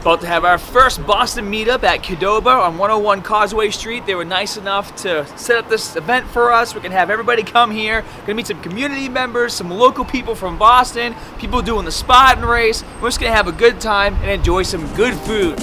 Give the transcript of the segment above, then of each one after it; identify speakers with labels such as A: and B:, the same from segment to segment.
A: About to have our first Boston meetup at Qdoba on 101 Causeway Street. They were nice enough to set up this event for us. We're gonna have everybody come here. Gonna meet some community members, some local people from Boston, people doing the SPARTAN race. We're just gonna have a good time and enjoy some good food.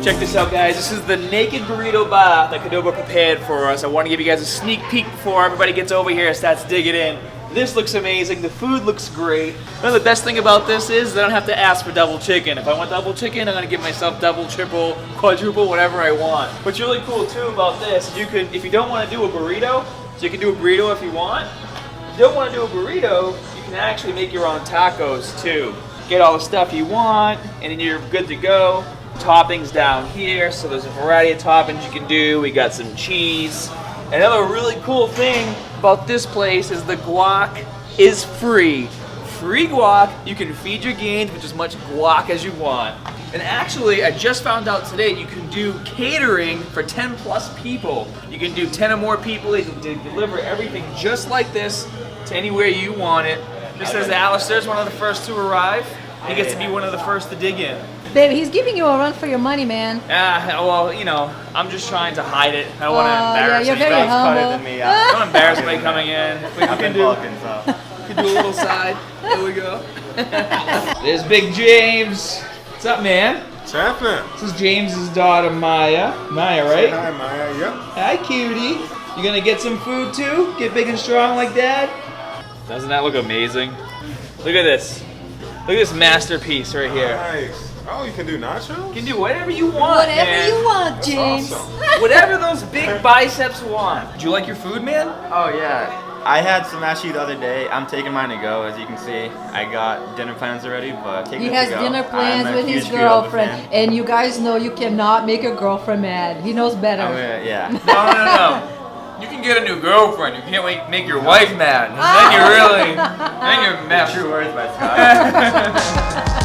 A: Check this out, guys. This is the naked burrito bar that Qdoba prepared for us. I want to give you guys a sneak peek before everybody gets over here and starts digging in. This looks amazing. The food looks great. The best thing about this is I don't have to ask for double chicken. If I want double chicken, I'm gonna give myself double, triple, quadruple, whatever I want. What's really cool too about this, if you don't want to do a burrito, so you can do a burrito if you want. If you don't want to do a burrito, you can actually make your own tacos too. Get all the stuff you want, and then you're good to go. Toppings down here, so there's a variety of toppings you can do. We got some cheese. Another really cool thing about this place is the guac is free. Free guac. You can feed your gains with as much guac as you want. And actually, I just found out today you can do catering for 10 plus people. You can do 10 or more people. You can deliver everything just like this to anywhere you want it. Just as Alistair's one of the first to arrive, he gets to be one of the first to dig in.
B: Babe, he's giving you a run for your money, man.
A: Well, you know, I'm just trying to hide it. I don't want to embarrass
B: you're very humble.
A: than me. I don't embarrass anybody coming in. We can do a little side. There we go. There's Big James. What's up, man?
C: What's happening?
A: This is James's daughter, Maya. Maya, right?
C: Hi, Maya. Yep.
A: Hi, cutie. You gonna get some food too? Get big and strong like Dad? Doesn't that look amazing? Look at this. Look at this masterpiece right here.
C: Nice. Oh, you can do nachos?
A: You can do whatever you want,
B: Whatever you want, James.
C: Awesome.
A: Whatever those big biceps want. Do you like your food, man?
D: Oh yeah, I had some actually the other day. I'm taking mine to go, as you can see. I got dinner plans already, but taking
B: He
D: it
B: has
D: to go.
B: dinner plans
D: I'm a
B: with his
D: huge Qdoba
B: girlfriend,
D: fan.
B: and you guys know you cannot make your girlfriend mad. He knows better.
D: Yeah.
A: No. You can get a new girlfriend. You can't make your wife mad. Then you're messed.
D: True words by Scott.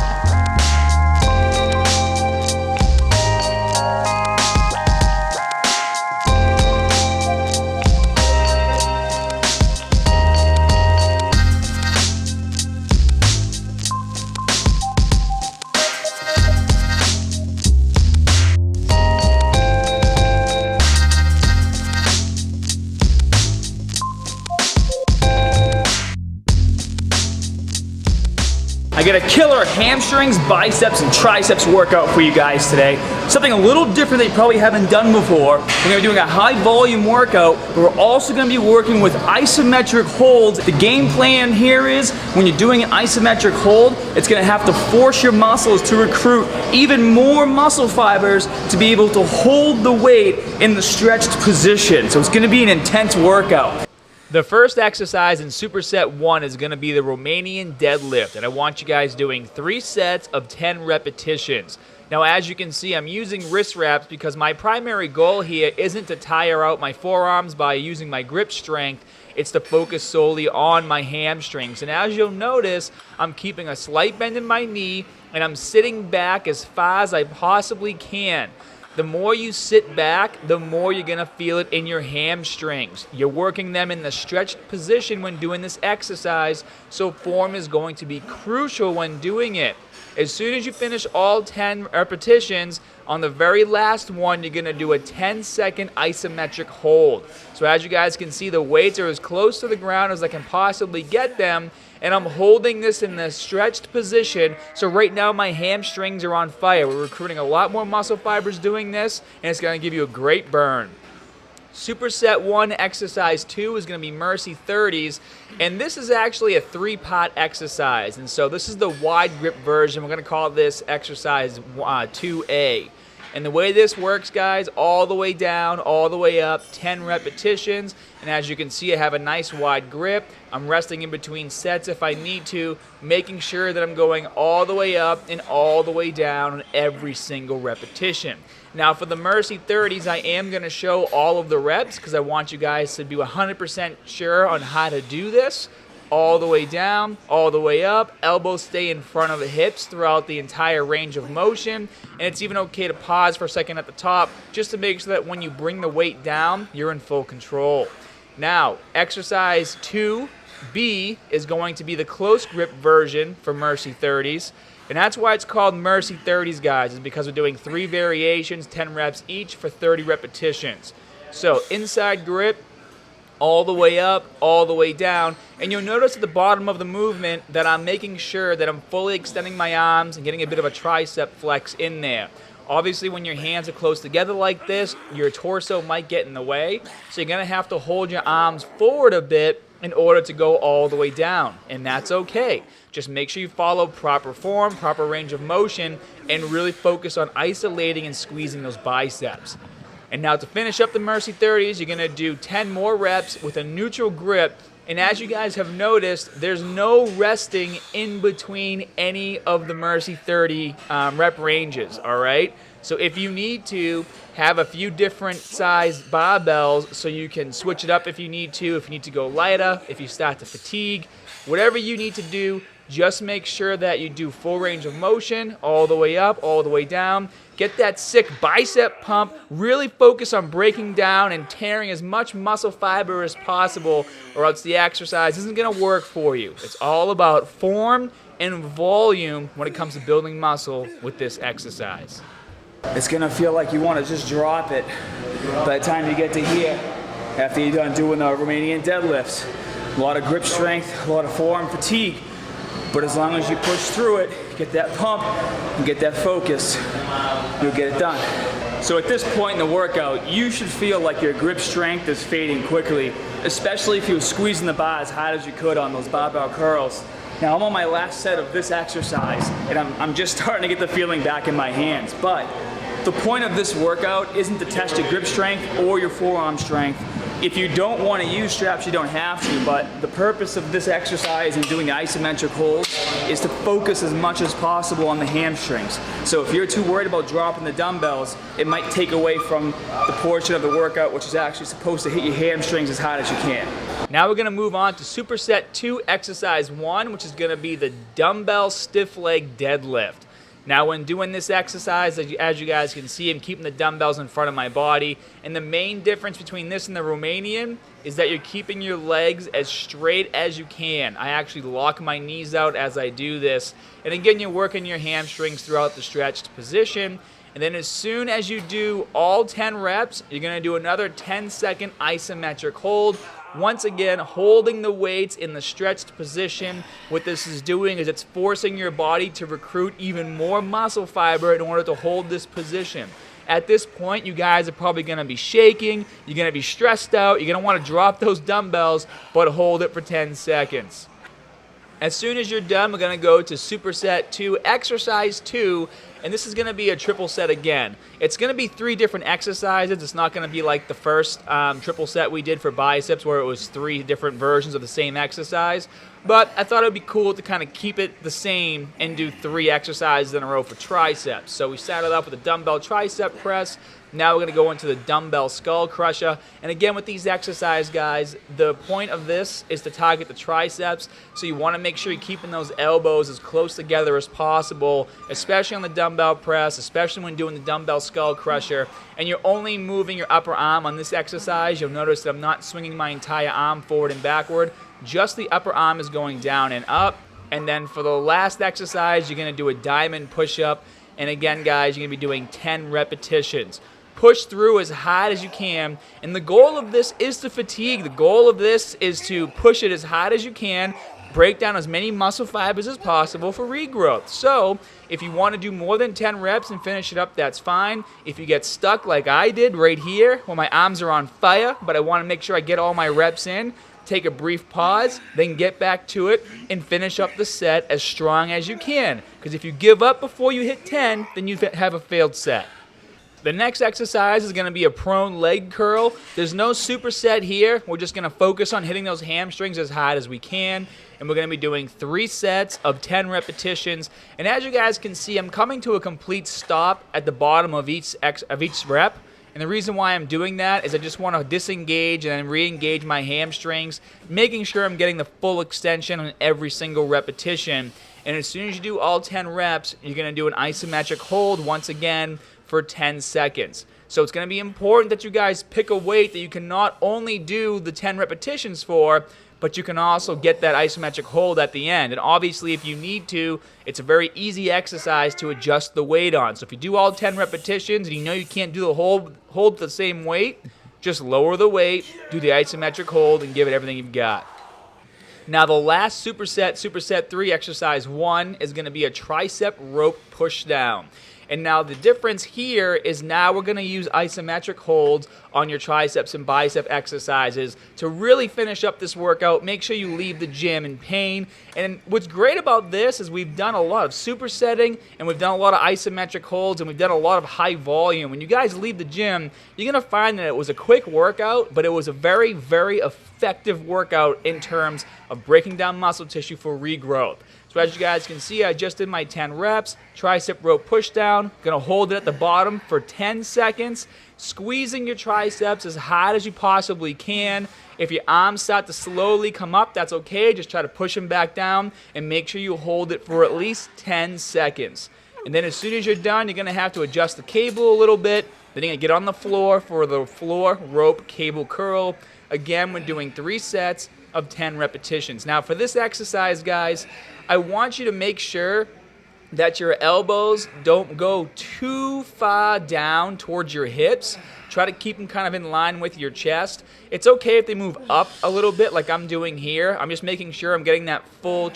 A: I got a killer hamstrings, biceps, and triceps workout for you guys today. Something a little different that you probably haven't done before. We're gonna be doing a high volume workout, but we're also gonna be working with isometric holds. The game plan here is when you're doing an isometric hold, it's gonna have to force your muscles to recruit even more muscle fibers to be able to hold the weight in the stretched position. So it's gonna be an intense workout. The first exercise in Superset 1 is going to be the Romanian deadlift, and I want you guys doing 3 sets of 10 repetitions. Now, as you can see, I'm using wrist wraps because my primary goal here isn't to tire out my forearms by using my grip strength. It's to focus solely on my hamstrings. And as you'll notice, I'm keeping a slight bend in my knee, and I'm sitting back as far as I possibly can. The more you sit back, the more you're gonna feel it in your hamstrings. You're working them in the stretched position when doing this exercise, so form is going to be crucial when doing it. As soon as you finish all 10 repetitions, on the very last one, you're gonna do a 10-second isometric hold. So as you guys can see, the weights are as close to the ground as I can possibly get them, and I'm holding this in the stretched position. So right now my hamstrings are on fire. We're recruiting a lot more muscle fibers doing this, and it's gonna give you a great burn. Superset 1 exercise 2 is going to be Mercy 30s, and this is actually a 3-part exercise, and so this is the wide grip version. We're going to call this exercise 2A. And the way this works, guys, all the way down, all the way up, 10 repetitions. And as you can see, I have a nice wide grip. I'm resting in between sets if I need to, making sure that I'm going all the way up and all the way down on every single repetition. Now for the Mercy 30s, I am going to show all of the reps because I want you guys to be 100% sure on how to do this. all the way down, all the way up. Elbows stay in front of the hips throughout the entire range of motion. And it's even okay to pause for a second at the top just to make sure that when you bring the weight down, you're in full control. Now, exercise 2B is going to be the close grip version for Mercy 30s. And that's why it's called Mercy 30s, guys, is because we're doing 3 variations, 10 reps each for 30 repetitions. So inside grip, all the way up, all the way down. And you'll notice at the bottom of the movement that I'm making sure that I'm fully extending my arms and getting a bit of a tricep flex in there. Obviously, when your hands are close together like this, your torso might get in the way. So you're going to have to hold your arms forward a bit in order to go all the way down. And that's okay. Just make sure you follow proper form, proper range of motion, and really focus on isolating and squeezing those biceps. And now to finish up the Mercy 30s, you're going to do 10 more reps with a neutral grip. And as you guys have noticed, there's no resting in between any of the Mercy 30 rep ranges, all right? So if you need to, have a few different size barbells so you can switch it up if you need to go lighter, if you start to fatigue, whatever you need to do, just make sure that you do full range of motion, all the way up, all the way down. Get that sick bicep pump. Really focus on breaking down and tearing as much muscle fiber as possible, or else the exercise isn't going to work for you. It's all about form and volume when it comes to building muscle with this exercise.
E: It's gonna feel like you want to just drop it by the time you get to here after you're done doing the Romanian deadlifts. A lot of grip strength, a lot of forearm fatigue, but as long as you push through it, get that pump and get that focus, you'll get it done.
A: So at this point in the workout, you should feel like your grip strength is fading quickly, especially if you were squeezing the bar as hard as you could on those barbell curls. Now I'm on my last set of this exercise, and I'm just starting to get the feeling back in my hands, but the point of this workout isn't to test your grip strength or your forearm strength. If you don't want to use straps, you don't have to, but the purpose of this exercise and doing the isometric holds is to focus as much as possible on the hamstrings. So if you're too worried about dropping the dumbbells, it might take away from the portion of the workout which is actually supposed to hit your hamstrings as hard as you can. Now we're going to move on to Superset 2 Exercise 1, which is going to be the dumbbell stiff leg deadlift. Now when doing this exercise, as you guys can see, I'm keeping the dumbbells in front of my body. And the main difference between this and the Romanian is that you're keeping your legs as straight as you can. I actually lock my knees out as I do this. And again, you're working your hamstrings throughout the stretched position. And then as soon as you do all 10 reps, you're going to do another 10-second isometric hold. Once again, holding the weights in the stretched position. What this is doing is it's forcing your body to recruit even more muscle fiber in order to hold this position. At this point, you guys are probably going to be shaking, you're going to be stressed out, you're going to want to drop those dumbbells, but hold it for 10 seconds. As soon as you're done, we're going to go to Superset 2, Exercise 2, and this is going to be a triple set again. It's going to be 3 different exercises. It's not going to be like the first triple set we did for biceps where it was 3 different versions of the same exercise. But I thought it would be cool to kind of keep it the same and do 3 exercises in a row for triceps. So we started off with a dumbbell tricep press. Now we're going to go into the dumbbell skull crusher. And again, with these exercises, guys, the point of this is to target the triceps. So you want to make sure you're keeping those elbows as close together as possible, especially on the dumbbell press, especially when doing the dumbbell skull crusher. And you're only moving your upper arm on this exercise. You'll notice that I'm not swinging my entire arm forward and backward. Just the upper arm is going down and up. And then for the last exercise, you're going to do a diamond push-up. And again, guys, you're going to be doing 10 repetitions. Push through as hard as you can, and the goal of this is to fatigue. The goal of this is to push it as hard as you can, break down as many muscle fibers as possible for regrowth. So if you want to do more than 10 reps and finish it up, that's fine. If you get stuck like I did right here, where my arms are on fire, but I want to make sure I get all my reps in, take a brief pause, then get back to it and finish up the set as strong as you can. Because if you give up before you hit 10, then you have a failed set. The next exercise is going to be a prone leg curl. There's no superset here. We're just going to focus on hitting those hamstrings as hard as we can. And we're going to be doing 3 sets of 10 repetitions. And as you guys can see, I'm coming to a complete stop at the bottom of each rep. And the reason why I'm doing that is I just want to disengage and then re-engage my hamstrings, making sure I'm getting the full extension on every single repetition. And as soon as you do all 10 reps, you're going to do an isometric hold once again for 10 seconds. So it's going to be important that you guys pick a weight that you can not only do the 10 repetitions for, but you can also get that isometric hold at the end. And obviously, if you need to, it's a very easy exercise to adjust the weight on. So if you do all 10 repetitions and you know you can't do the hold the same weight, just lower the weight, do the isometric hold, and give it everything you've got. Now the last superset, superset 3, exercise 1, is going to be a tricep rope push down. And now the difference here is now we're going to use isometric holds on your triceps and bicep exercises to really finish up this workout. Make sure you leave the gym in pain. And what's great about this is we've done a lot of supersetting, and we've done a lot of isometric holds, and we've done a lot of high volume. When you guys leave the gym, you're going to find that it was a quick workout, but it was a very, very effective workout in terms of breaking down muscle tissue for regrowth. So as you guys can see, I just did my 10 reps, tricep rope push down. Gonna hold it at the bottom for 10 seconds, squeezing your triceps as hard as you possibly can. If your arms start to slowly come up, that's okay. Just try to push them back down and make sure you hold it for at least 10 seconds. And then as soon as you're done, you're gonna have to adjust the cable a little bit. Then you're gonna get on the floor for the floor rope cable curl. Again, we're doing 3 sets of 10 repetitions. Now for this exercise, guys, I want you to make sure that your elbows don't go too far down towards your hips. Try to keep them kind of in line with your chest. It's okay if they move up a little bit like I'm doing here. I'm just making sure I'm getting that full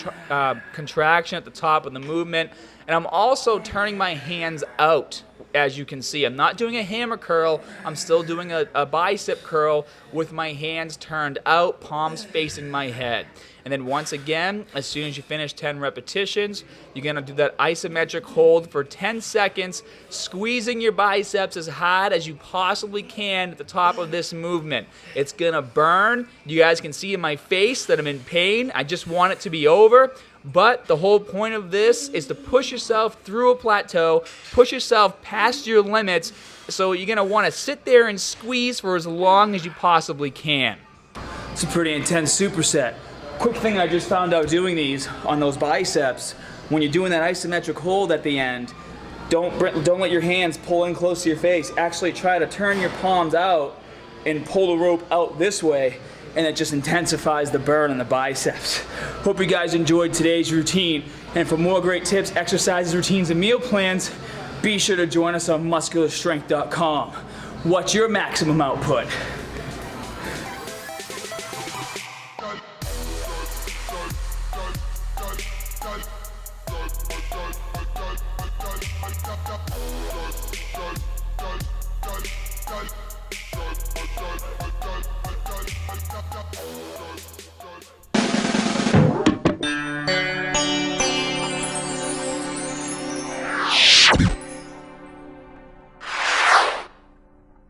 A: contraction at the top of the movement. And I'm also turning my hands out, as you can see. I'm not doing a hammer curl. I'm still doing a bicep curl with my hands turned out, palms facing my head. And then once again, as soon as you finish 10 repetitions, you're going to do that isometric hold for 10 seconds, squeezing your biceps as hard as you possibly can at the top of this movement. It's going to burn. You guys can see in my face that I'm in pain. I just want it to be over. But the whole point of this is to push yourself through a plateau, push yourself past your limits, so you're going to want to sit there and squeeze for as long as you possibly can.
E: It's a pretty intense superset. Quick thing I just found out doing these on those biceps, when you're doing that isometric hold at the end, don't let your hands pull in close to your face. Actually try to turn your palms out and pull the rope out this way, and it just intensifies the burn on the biceps. Hope you guys enjoyed today's routine, and for more great tips, exercises, routines, and meal plans, be sure to join us on muscularstrength.com. What's your maximum output?
F: Go.